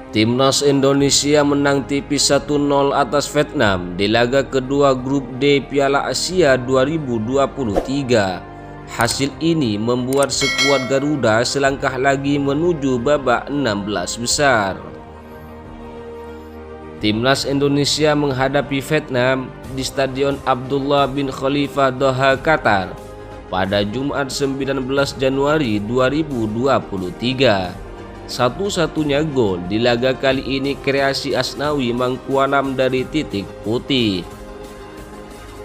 Timnas Indonesia menang tipis 1-0 atas Vietnam di laga kedua grup D Piala Asia 2023. Hasil ini membuat skuad Garuda selangkah lagi menuju babak 16 besar. Timnas Indonesia menghadapi Vietnam di Stadion Abdullah bin Khalifa Doha, Qatar pada Jumat 19 Januari 2023. Satu-satunya gol di laga kali ini kreasi Asnawi Mangkualam dari titik putih.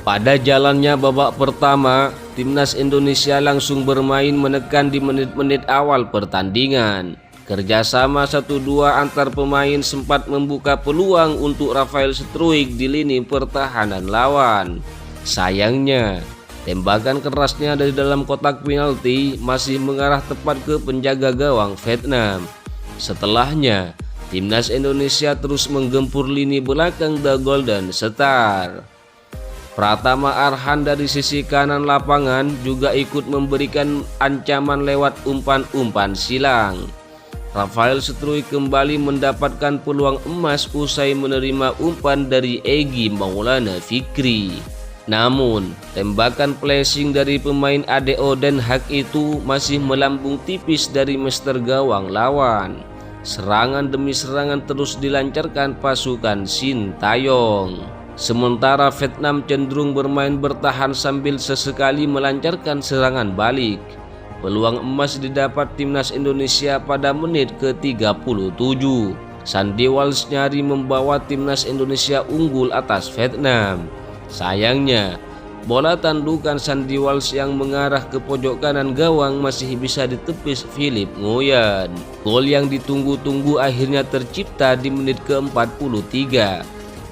Pada jalannya babak pertama, Timnas Indonesia langsung bermain menekan di menit-menit awal pertandingan. Kerjasama 1-2 antar pemain sempat membuka peluang untuk Rafael Struijk di lini pertahanan lawan. Sayangnya, tembakan kerasnya dari dalam kotak penalti masih mengarah tepat ke penjaga gawang Vietnam. Setelahnya, Timnas Indonesia terus menggempur lini belakang The Golden Star. Pratama Arhan dari sisi kanan lapangan juga ikut memberikan ancaman lewat umpan-umpan silang. Rafael Struijk kembali mendapatkan peluang emas usai menerima umpan dari Egy Maulana Fikri. Namun, tembakan flashing dari pemain ADO Den Haag itu masih melambung tipis dari master gawang lawan. Serangan demi serangan terus dilancarkan pasukan Sintayong. Sementara Vietnam cenderung bermain bertahan sambil sesekali melancarkan serangan balik. Peluang emas didapat Timnas Indonesia pada menit ke-37. Sandy Walsh nyari membawa Timnas Indonesia unggul atas Vietnam. Sayangnya, bola tandukan Sandy Walsh yang mengarah ke pojok kanan gawang masih bisa ditepis Philip Nguyen. Gol yang ditunggu-tunggu akhirnya tercipta di menit ke-43.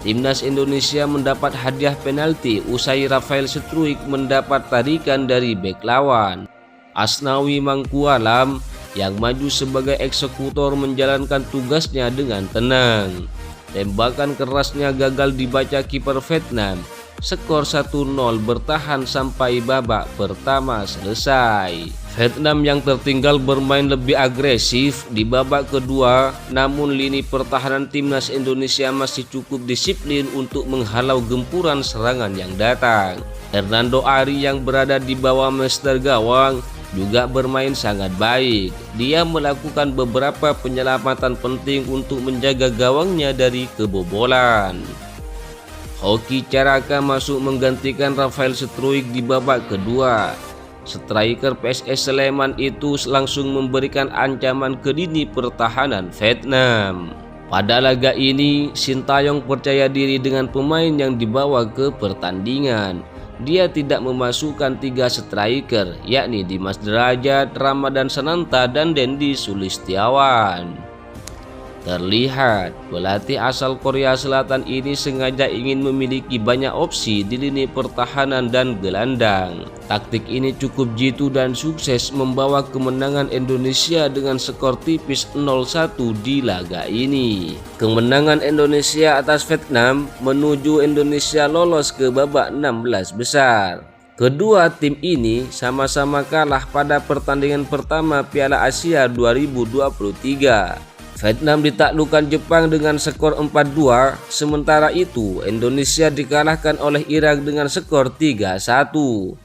Timnas Indonesia mendapat hadiah penalti usai Rafael Struijk mendapat tarikan dari bek lawan. Asnawi Mangkualam yang maju sebagai eksekutor menjalankan tugasnya dengan tenang. Tembakan kerasnya gagal dibaca kiper Vietnam. Skor 1-0 bertahan sampai babak pertama selesai. Vietnam yang tertinggal bermain lebih agresif di babak kedua, namun lini pertahanan Timnas Indonesia masih cukup disiplin untuk menghalau gempuran serangan yang datang. Hernando Ari yang berada di bawah master gawang juga bermain sangat baik. Dia melakukan beberapa penyelamatan penting untuk menjaga gawangnya dari kebobolan. Hoki Caraka masuk menggantikan Rafael Struijk di babak kedua. Striker PSS Sleman itu langsung memberikan ancaman ke lini pertahanan Vietnam. Pada laga ini, Sintayong percaya diri dengan pemain yang dibawa ke pertandingan. Dia tidak memasukkan 3 striker, yakni Dimas Derajat, Ramadan Sananta, dan Dendi Sulistiawan. Terlihat pelatih asal Korea Selatan ini sengaja ingin memiliki banyak opsi di lini pertahanan dan gelandang. Taktik ini cukup jitu dan sukses membawa kemenangan Indonesia dengan skor tipis 0-1 di laga ini. Kemenangan Indonesia atas Vietnam menuju Indonesia lolos ke babak 16 besar. Kedua tim ini sama-sama kalah pada pertandingan pertama Piala Asia 2023. Vietnam ditaklukkan Jepang dengan skor 4-2, sementara itu Indonesia dikalahkan oleh Irak dengan skor 3-1.